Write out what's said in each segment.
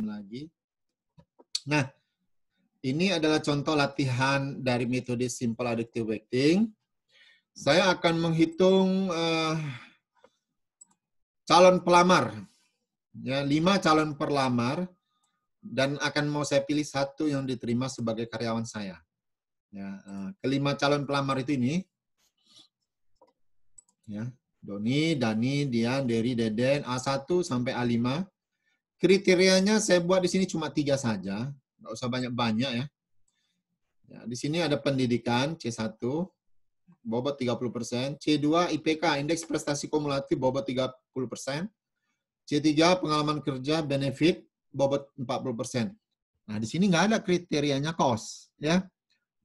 lagi. Nah, ini adalah contoh latihan dari metode simple additive weighting. Saya akan menghitung calon pelamar, ya, 5 calon pelamar, dan akan mau saya pilih satu yang diterima sebagai karyawan saya. Ya, kelima calon pelamar itu ini, ya, Doni, Dani, Dian, Dery, Deden, A1 sampai A5. Kriterianya saya buat di sini cuma 3 saja, nggak usah banyak-banyak ya. Ya, di sini ada pendidikan C1, bobot 30%, C2 IPK, indeks prestasi kumulatif bobot 30%, C3 pengalaman kerja benefit bobot 40%. Nah, di sini nggak ada kriterianya cost, ya.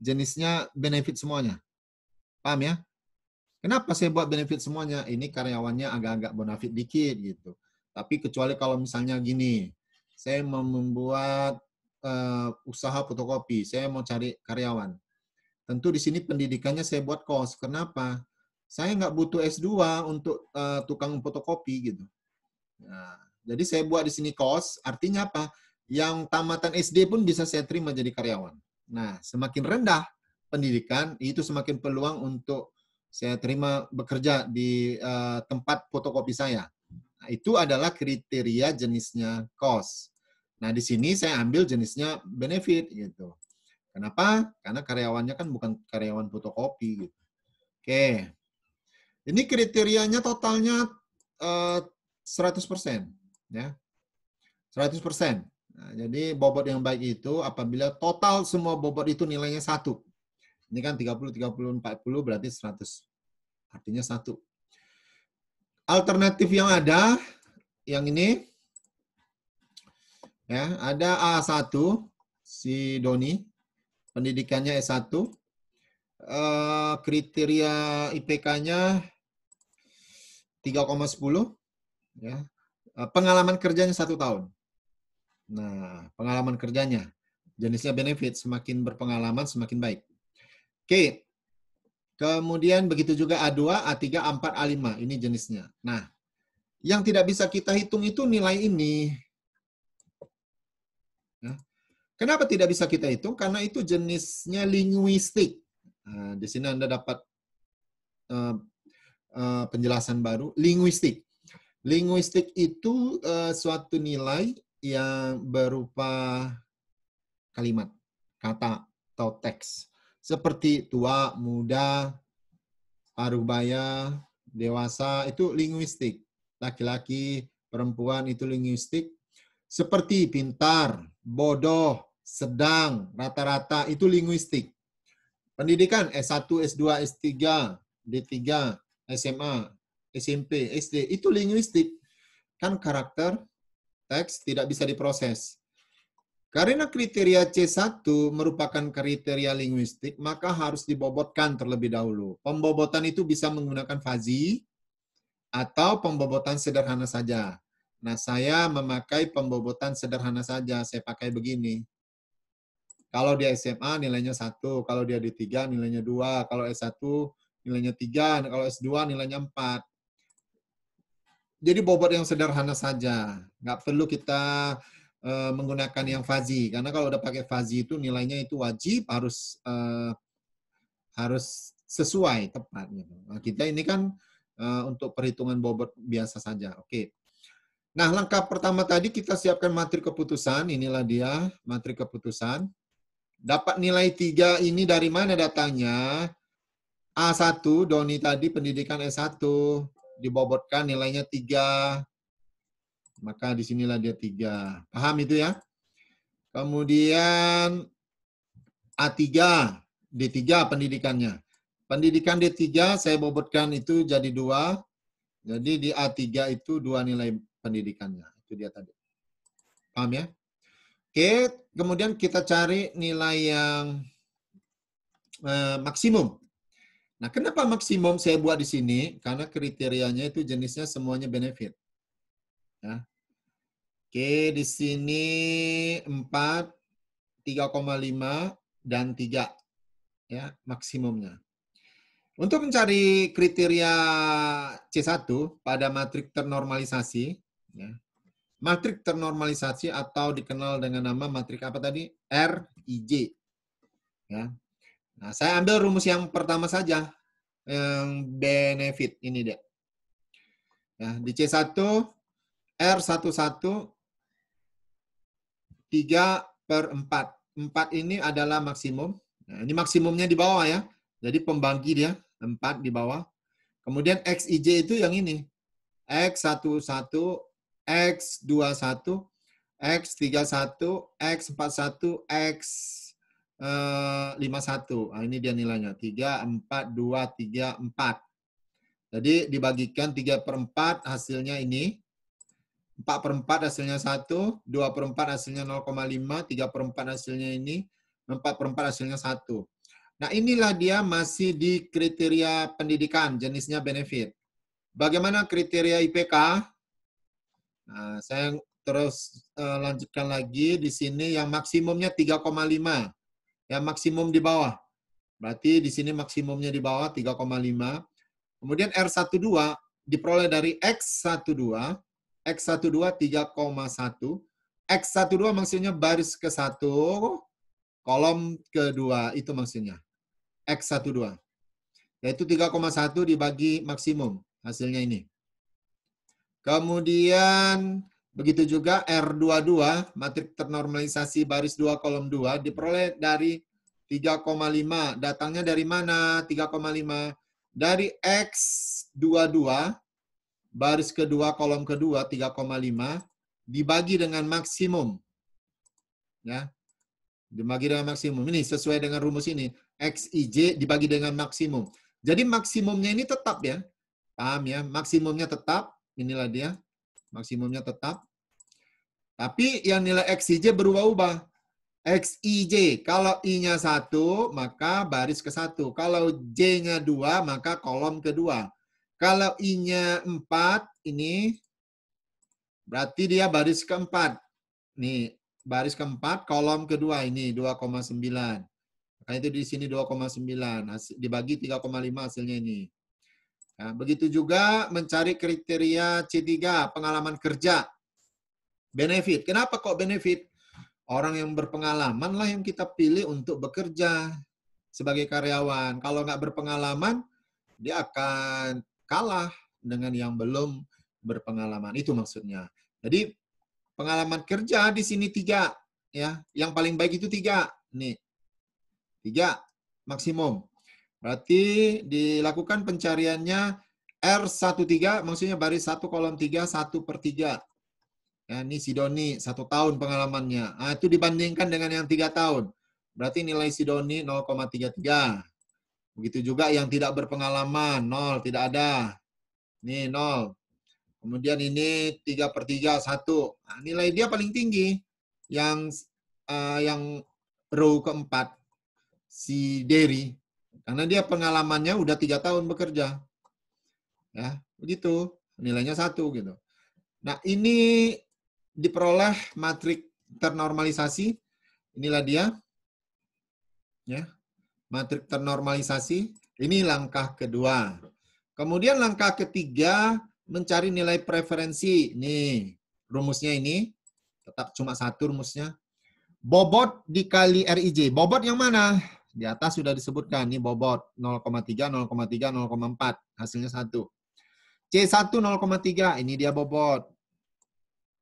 Jenisnya benefit semuanya. Paham ya? Kenapa saya buat benefit semuanya? Ini karyawannya agak-agak bonafit dikit gitu. Tapi kecuali kalau misalnya gini, saya mau membuat usaha fotokopi, saya mau cari karyawan. Tentu di sini pendidikannya saya buat cost. Kenapa? Saya nggak butuh S2 untuk tukang fotokopi gitu. Nah, jadi saya buat di sini cost, artinya apa? Yang tamatan SD pun bisa saya terima jadi karyawan. Nah, semakin rendah pendidikan, itu semakin peluang untuk saya terima bekerja di tempat fotokopi saya. Nah, itu adalah kriteria jenisnya cost. Nah, di sini saya ambil jenisnya benefit gitu. Kenapa? Karena karyawannya kan bukan karyawan fotokopi gitu. Oke. Ini kriterianya totalnya 100%, ya. 100%. Nah, jadi bobot yang baik itu apabila total semua bobot itu nilainya 1. Ini kan 30, 30, 40 berarti 100. Artinya 1. Alternatif yang ada, yang ini, ya, ada A1, si Doni, pendidikannya S1, kriteria IPK-nya 3,10, ya. Pengalaman kerjanya 1 tahun. Nah, pengalaman kerjanya, jenisnya benefit, semakin berpengalaman semakin baik. Oke, kemudian begitu juga A2, A3, A4, A5, ini jenisnya. Nah, yang tidak bisa kita hitung itu nilai ini. Nah, kenapa tidak bisa kita hitung? Karena itu jenisnya linguistik. Nah, di sini Anda dapat penjelasan baru, linguistik. Linguistik itu suatu nilai yang berupa kalimat, kata, atau teks. Seperti tua, muda, parubaya, dewasa, itu linguistik. Laki-laki, perempuan, itu linguistik. Seperti pintar, bodoh, sedang, rata-rata, itu linguistik. Pendidikan S1, S2, S3, D3, SMA, SMP, SD, itu linguistik. Kan karakter, teks tidak bisa diproses. Karena kriteria C1 merupakan kriteria linguistik, maka harus dibobotkan terlebih dahulu. Pembobotan itu bisa menggunakan fazi atau pembobotan sederhana saja. Nah, saya memakai pembobotan sederhana saja. Saya pakai begini. Kalau dia SMA nilainya 1, kalau dia D3 nilainya 2, kalau S1 nilainya 3, kalau S2 nilainya 4. Jadi bobot yang sederhana saja. Nggak perlu kita menggunakan yang fazi, karena kalau udah pakai fazi itu nilainya itu wajib harus sesuai tepat gitu. Nah, kita ini kan untuk perhitungan bobot biasa saja. Oke. Nah, langkah pertama tadi kita siapkan matrik keputusan. Inilah dia matrik keputusan. Dapat nilai 3 ini dari mana datangnya? A1 Doni tadi pendidikan S1 dibobotkan nilainya 3. Maka disinilah dia 3. Paham itu ya? Kemudian A3, D3 pendidikannya. Pendidikan D3 saya bobotkan itu jadi 2. Jadi di A3 itu 2 nilai pendidikannya. Itu dia tadi. Paham ya? Oke, kemudian kita cari nilai yang maksimum. Nah, kenapa maksimum saya buat di sini? Karena kriterianya itu jenisnya semuanya benefit. Ya. Oke, di sini 4, 3,5, dan 3. Ya, maksimumnya. Untuk mencari kriteria C1 pada matrik ternormalisasi, ya, Matrik ternormalisasi atau dikenal dengan nama matrik apa tadi? RIJ. Ya. Nah, saya ambil rumus yang pertama saja, yang benefit ini dia. Ya, di C1 R11 3/4. 4 ini adalah maksimum. Nah, ini maksimumnya di bawah ya. Jadi pembagi dia 4 di bawah. Kemudian XIJ itu yang ini. X11, X21, X31, X41, X51. Nah, ini dia nilainya. 3, 4, 2, 3, 4. Jadi dibagikan 3/4 hasilnya ini. 4/4 hasilnya 1, 2/4 hasilnya 0,5, 3/4 hasilnya ini, 4/4 hasilnya 1. Nah, inilah dia masih di kriteria pendidikan, jenisnya benefit. Bagaimana kriteria IPK? Nah, saya terus lanjutkan lagi di sini yang maksimumnya 3,5. Yang maksimum di bawah. Berarti di sini maksimumnya di bawah 3,5. Kemudian R12 diperoleh dari X12, X12 3,1, X12 maksudnya baris ke-1, kolom ke-2, itu maksudnya. X12. Yaitu 3,1 dibagi maksimum, hasilnya ini. Kemudian, begitu juga R22, matrik ternormalisasi baris 2, kolom 2, diperoleh dari 3,5. Datangnya dari mana 3,5? Dari X22, baris kedua, kolom kedua, 3,5, dibagi dengan maksimum. Ya, dibagi dengan maksimum. Ini sesuai dengan rumus ini. XIJ dibagi dengan maksimum. Jadi maksimumnya ini tetap ya. Paham ya? Maksimumnya tetap. Inilah dia. Maksimumnya tetap. Tapi yang nilai XIJ berubah-ubah. XIJ, kalau I-nya 1, maka baris ke-1. Kalau J-nya 2, maka kolom ke-2. Kalau I-nya 4, ini berarti dia baris ke-4. Nih, baris ke-4, kolom ke-2 ini 2,9. Maka itu di sini 2,9. Dibagi 3,5 hasilnya ini. Nah, begitu juga mencari kriteria C3, pengalaman kerja. Benefit. Kenapa kok benefit? Orang yang berpengalaman lah yang kita pilih untuk bekerja sebagai karyawan. Kalau nggak berpengalaman, dia akan kalah dengan yang belum berpengalaman. Itu maksudnya. Jadi pengalaman kerja di sini 3. Ya, yang paling baik itu 3. Nih, 3 maksimum. Berarti dilakukan pencariannya R13, maksudnya baris 1 kolom 3, 1/3. Ya, ini Sidoni 1 tahun pengalamannya. Nah, itu dibandingkan dengan yang 3 tahun. Berarti nilai Sidoni 0,33. Begitu juga yang tidak berpengalaman, 0, tidak ada. Ini 0. Kemudian ini 3/3, 1. Nah, nilai dia paling tinggi. Yang row keempat, si Derry. Karena dia pengalamannya udah 3 tahun bekerja. Ya, begitu. Nilainya 1 gitu. Nah, ini diperoleh matrik ternormalisasi. Inilah dia. Ya. Matrik ternormalisasi. Ini langkah kedua. Kemudian langkah ketiga, mencari nilai preferensi. Nih, rumusnya ini. Tetap cuma 1 rumusnya. Bobot dikali RIJ. Bobot yang mana? Di atas sudah disebutkan. Ini bobot. 0,3, 0,3, 0,4. Hasilnya 1. C1 0,3. Ini dia bobot.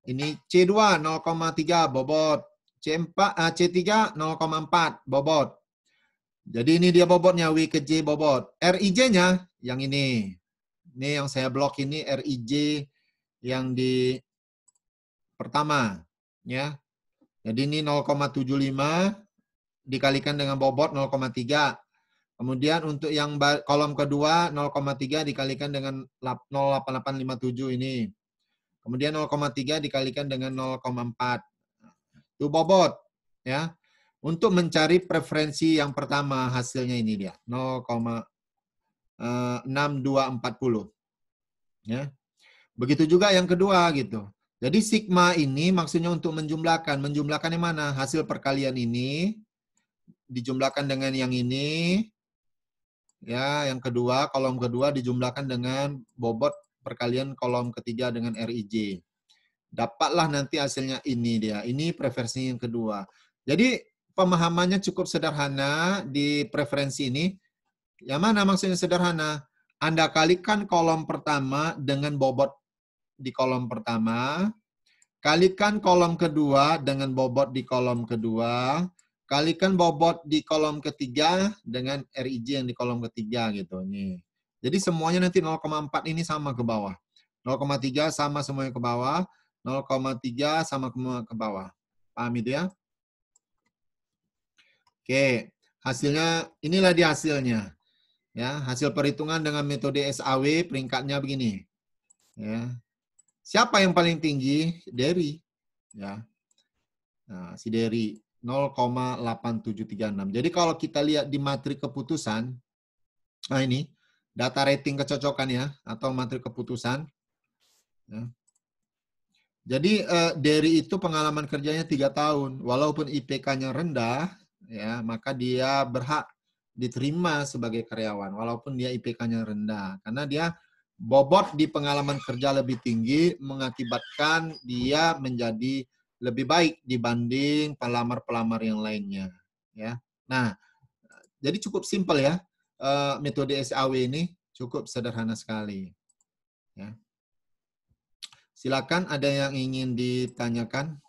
Ini C2 0,3 bobot. C3 0,4 bobot. Jadi ini dia bobotnya, W ke J bobot. RIJ-nya yang ini. Ini yang saya blok ini RIJ yang di pertama. Ya. Jadi ini 0,75 dikalikan dengan bobot 0,3. Kemudian untuk yang kolom kedua 0,3 dikalikan dengan 0,8857 ini. Kemudian 0,3 dikalikan dengan 0,4. Itu bobot. Ya. Untuk mencari preferensi yang pertama, hasilnya ini dia. 0,6240. Ya. Begitu juga yang kedua gitu. Jadi sigma ini maksudnya untuk menjumlahkan. Menjumlahkan yang mana? Hasil perkalian ini dijumlahkan dengan yang ini. Ya, yang kedua, kolom kedua dijumlahkan dengan bobot perkalian kolom ketiga dengan RIJ. dapatlah nanti hasilnya ini dia. Ini preferensi yang kedua. Jadi pemahamannya cukup sederhana di preferensi ini. Yang mana maksudnya sederhana? Anda kalikan kolom pertama dengan bobot di kolom pertama, kalikan kolom kedua dengan bobot di kolom kedua, kalikan bobot di kolom ketiga dengan RIJ yang di kolom ketiga gitu. Nih. Jadi semuanya nanti 0,4 ini sama ke bawah. 0,3 sama semuanya ke bawah, 0,3 sama ke bawah. Paham itu ya? Oke, hasilnya inilah dia hasilnya. Ya, hasil perhitungan dengan metode SAW peringkatnya begini. Ya. Siapa yang paling tinggi? Derry. Ya. Nah, si Derry 0,8736. Jadi kalau kita lihat di matrik keputusan, nah ini data rating kecocokan ya atau matrik keputusan. Ya. Jadi Derry itu pengalaman kerjanya 3 tahun, walaupun IPK-nya rendah, ya maka dia berhak diterima sebagai karyawan, walaupun dia IPK-nya rendah, karena dia bobot di pengalaman kerja lebih tinggi mengakibatkan dia menjadi lebih baik dibanding pelamar-pelamar yang lainnya. Ya, nah jadi cukup simpel ya metode SAW ini cukup sederhana sekali. Ya. Silakan ada yang ingin ditanyakan.